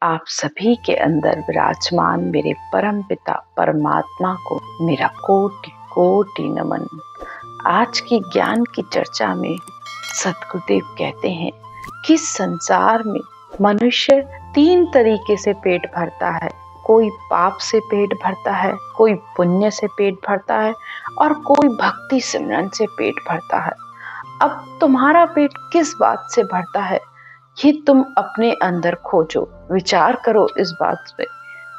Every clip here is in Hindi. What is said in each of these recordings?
आप सभी के अंदर विराजमान मेरे परम पिता परमात्मा को मेरा कोटि कोटि नमन। आज की ज्ञान की चर्चा में सद्गुरुदेव कहते हैं कि संसार में मनुष्य 3 तरीके से पेट भरता है। कोई पाप से पेट भरता है, कोई पुण्य से पेट भरता है और कोई भक्ति सिमरन से पेट भरता है। अब तुम्हारा पेट किस बात से भरता है, ये तुम अपने अंदर खोजो, विचार करो इस बात पे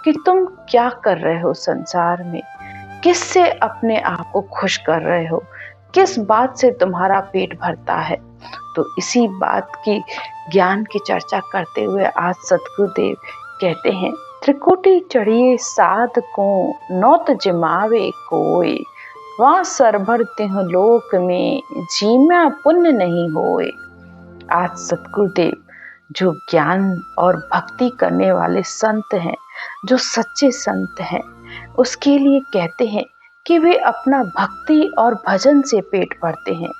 कि तुम क्या कर रहे हो संसार में, किससे अपने आप को खुश कर रहे हो, किस बात से तुम्हारा पेट भरता है। तो इसी बात की ज्ञान की चर्चा करते हुए आज सद्गुरुदेव कहते हैं, त्रिकुटी चढ़िए साध को नौत जमावे कोय, वहाँ सरभर तिह लोक में जीमा पुण्य नहीं होए। आज सद्गुरुदेव जो ज्ञान और भक्ति करने वाले संत हैं, जो सच्चे संत हैं, उसके लिए कहते हैं कि वे अपना भक्ति और भजन से पेट भरते हैं।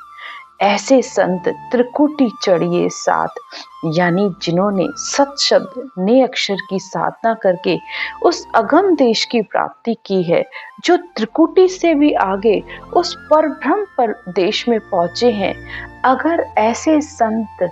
ऐसे संत त्रिकुटी चढ़िए साथ, यानी जिन्होंने सत शब्द ने अक्षर की साधना करके उस अगम देश की प्राप्ति की है, जो त्रिकुटी से भी आगे उस परब्रह्म पर देश में पहुंचे हैं। अगर ऐसे संत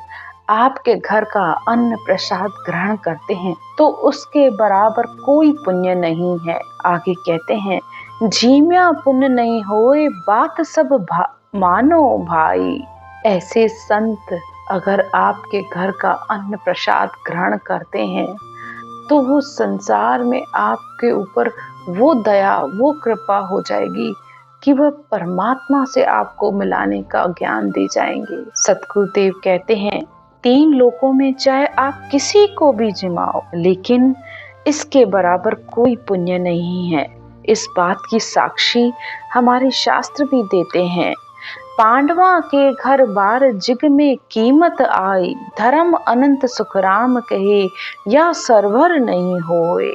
आपके घर का अन्न प्रसाद ग्रहण करते हैं तो उसके बराबर कोई पुण्य नहीं है। आगे कहते हैं, जीम्या पुण्य नहीं होए बात सब मानो भाई। ऐसे संत अगर आपके घर का अन्न प्रसाद ग्रहण करते हैं तो वो संसार में आपके ऊपर वो दया, वो कृपा हो जाएगी कि वह परमात्मा से आपको मिलाने का ज्ञान दे जाएंगे। सद्गुरुदेव कहते हैं, 3 लोकों में चाहे आप किसी को भी जिमाओ, लेकिन इसके बराबर कोई पुण्य नहीं है। इस बात की साक्षी हमारे शास्त्र भी देते हैं। पांडवा के घर बार जिग में कीमत आई, धर्म अनंत सुखराम कहे या सरवर नहीं होए।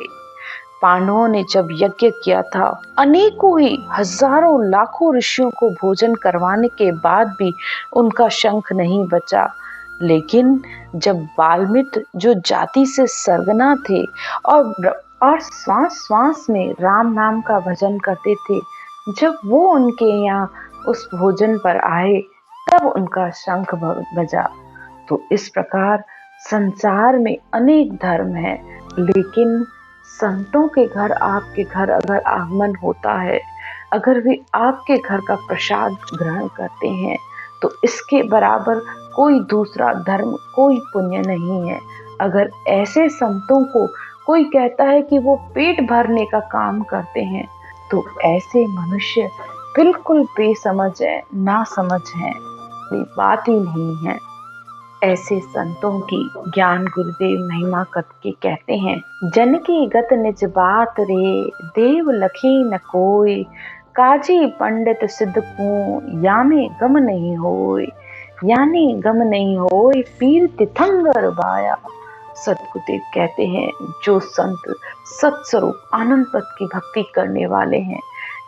पांडवों ने जब यज्ञ किया था, अनेकों ही हजारों लाखों ऋषियों को भोजन करवाने के बाद भी उनका शंख नहीं बचा। लेकिन जब बाल्मीकि जो जाति से सरगना थे और श्वास श्वास में राम नाम का भजन करते थे, जब वो उनके यहाँ उस भोजन पर आए तब उनका शंख बजा। तो इस प्रकार संसार में अनेक धर्म है, लेकिन संतों के घर, आपके घर अगर आगमन होता है, अगर वे आपके घर का प्रसाद ग्रहण करते हैं तो इसके बराबर कोई दूसरा धर्म, कोई पुण्य नहीं है। अगर ऐसे संतों को कोई कहता है कि वो पेट भरने का काम करते हैं तो ऐसे मनुष्य बिल्कुल बेसमझ है, ना समझ है, कोई बात ही नहीं है। ऐसे संतों की ज्ञान गुरुदेव महिमा करके कहते हैं, जन की गत निज बात रे देव लखी न कोई, काजी पंडित सिद्ध को यामे गम नहीं होए, यानी गम नहीं होए पीर तिथंगर बाया। सद्गुरुदेव कहते हैं, जो संत सत्स्वरूप आनंद पद की भक्ति करने वाले हैं,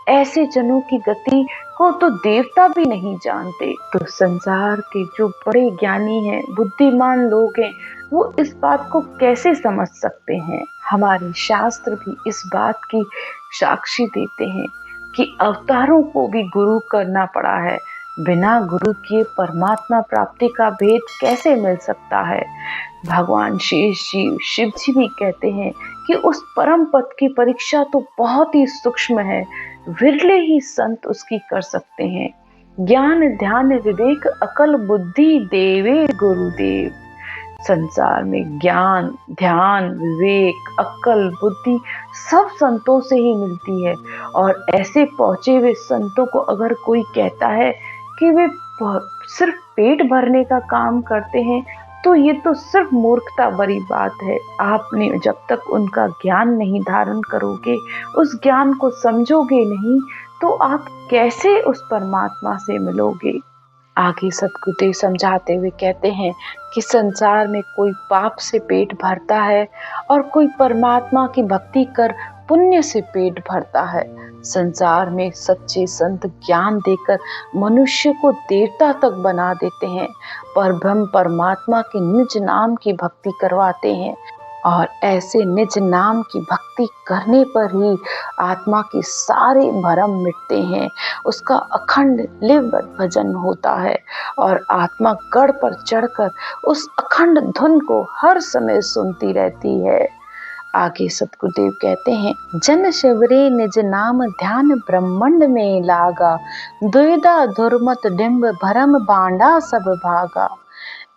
ऐसे जनों की गति को तो देवता भी नहीं जानते। तो संसार के जो बड़े ज्ञानी हैं, बुद्धिमान लोग हैं, वो इस बात को कैसे समझ सकते हैं। हमारे शास्त्र भी इस बात की साक्षी देते हैं कि अवतारों को भी गुरु करना पड़ा है। बिना गुरु किए परमात्मा प्राप्ति का भेद कैसे मिल सकता है। भगवान शेष जी, शिव जी भी कहते हैं कि उस परम पद की परीक्षा तो बहुत ही सूक्ष्म है, विरले ही संत उसकी कर सकते हैं। ज्ञान ध्यान विवेक अकल बुद्धि देवे गुरुदेव। संसार में ज्ञान ध्यान विवेक अक्ल बुद्धि सब संतों से ही मिलती है। और ऐसे पहुंचे हुए संतों को अगर कोई कहता है कि वे सिर्फ पेट भरने का काम करते हैं तो ये तो सिर्फ मूर्खता भरी बात है। आपने जब तक उनका ज्ञान नहीं धारण करोगे, उस ज्ञान को समझोगे नहीं, तो आप कैसे उस परमात्मा से मिलोगे। आगे सद्गुरुदेव समझाते हुए कहते हैं कि संसार में कोई पाप से पेट भरता है और कोई परमात्मा की भक्ति कर पुण्य से पेट भरता है। संसार में सच्चे संत ज्ञान देकर मनुष्य को देवता तक बना देते हैं, परब्रह्म परमात्मा के निज नाम की भक्ति करवाते हैं। और ऐसे निज नाम की भक्ति करने पर ही आत्मा के सारे भरम मिटते हैं। उसका अखंड निरवध भजन होता है और आत्मा गढ़ पर चढ़कर उस अखंड धुन को हर समय सुनती रहती है। आगे सतगुरुदेव कहते हैं, जन शिवरे निज नाम ध्यान ब्रह्मांड में लागा, दुविधा दुर्मत डिंब भरम बांडा सब भागा।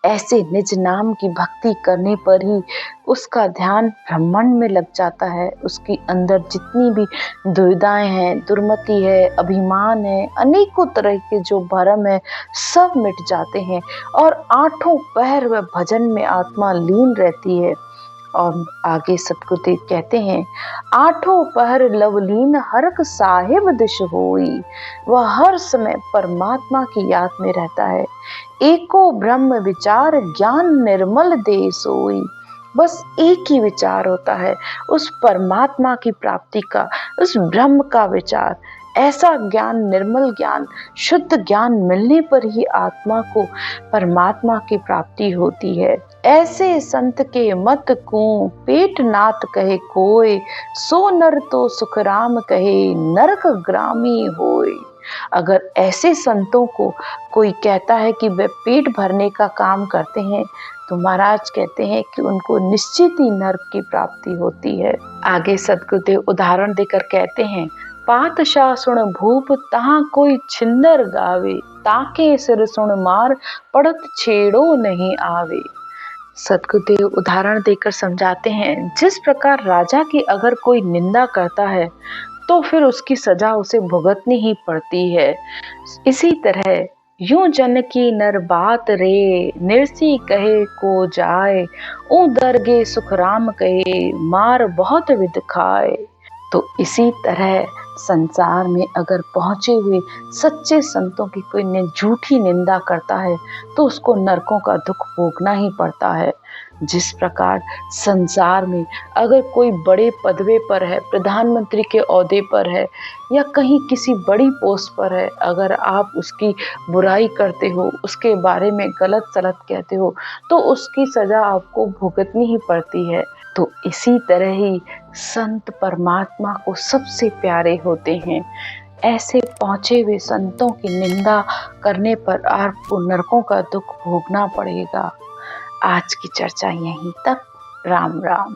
ऐसे निज नाम की भक्ति करने पर ही उसका ध्यान ब्रह्मांड में लग जाता है। उसके अंदर जितनी भी दुविधाएं हैं, दुर्मति है, अभिमान है, अनेकों तरह के जो भरम है, सब मिट जाते हैं और आठों पहर वह भजन में आत्मा लीन रहती है। और आगे सतगुरुदेव कहते हैं, आठों पहर लवलीन हरक साहिब दिश होई। वह हर समय परमात्मा की याद में रहता है। एको ब्रह्म विचार ज्ञान निर्मल दे सोई। बस एक ही विचार होता है, उस परमात्मा की प्राप्ति का, उस ब्रह्म का विचार। ऐसा ज्ञान, निर्मल ज्ञान, शुद्ध ज्ञान मिलने पर ही आत्मा को परमात्मा की प्राप्ति होती है। ऐसे संत के मत को पेट नाथ कहे कोय, सो नर तो सुखराम कहे नरक ग्रामी होय। अगर ऐसे संतों को कोई कहता है कि वे पेट भरने का काम करते हैं, तो महाराज कहते हैं कि उनको निश्चित ही नरक की प्राप्ति होती है। आगे सतगुरुदेव उदाहरण देकर कहते हैं, पातशाह सुन भूप तहाँ कोई छिंदर गावे, ताके सिर सुन मार पड़त छेड़ो नहीं आवे। सतगुरुदेव उदाहरण देकर समझाते हैं, जिस प्रकार राजा की अगर कोई निंदा करता है तो फिर उसकी सजा उसे भुगतनी ही पड़ती है। इसी तरह यूं जन की नर बात रे, निरसी कहे को जाए, ऊ दरगे सुखराम कहे मार बहुत विध खाए। तो इसी तरह संसार में अगर पहुंचे हुए सच्चे संतों की कोई झूठी निंदा करता है तो उसको नरकों का दुख भोगना ही पड़ता है। जिस प्रकार संसार में अगर कोई बड़े पदवे पर है, प्रधानमंत्री के ओहदे पर है या कहीं किसी बड़ी पोस्ट पर है, अगर आप उसकी बुराई करते हो, उसके बारे में गलत सलत कहते हो, तो उसकी सजा आपको भुगतनी ही पड़ती है। तो इसी तरह ही संत परमात्मा को सबसे प्यारे होते हैं। ऐसे पहुंचे हुए संतों की निंदा करने पर आपको नरकों का दुख भोगना पड़ेगा। आज की चर्चा यहीं तक। राम राम।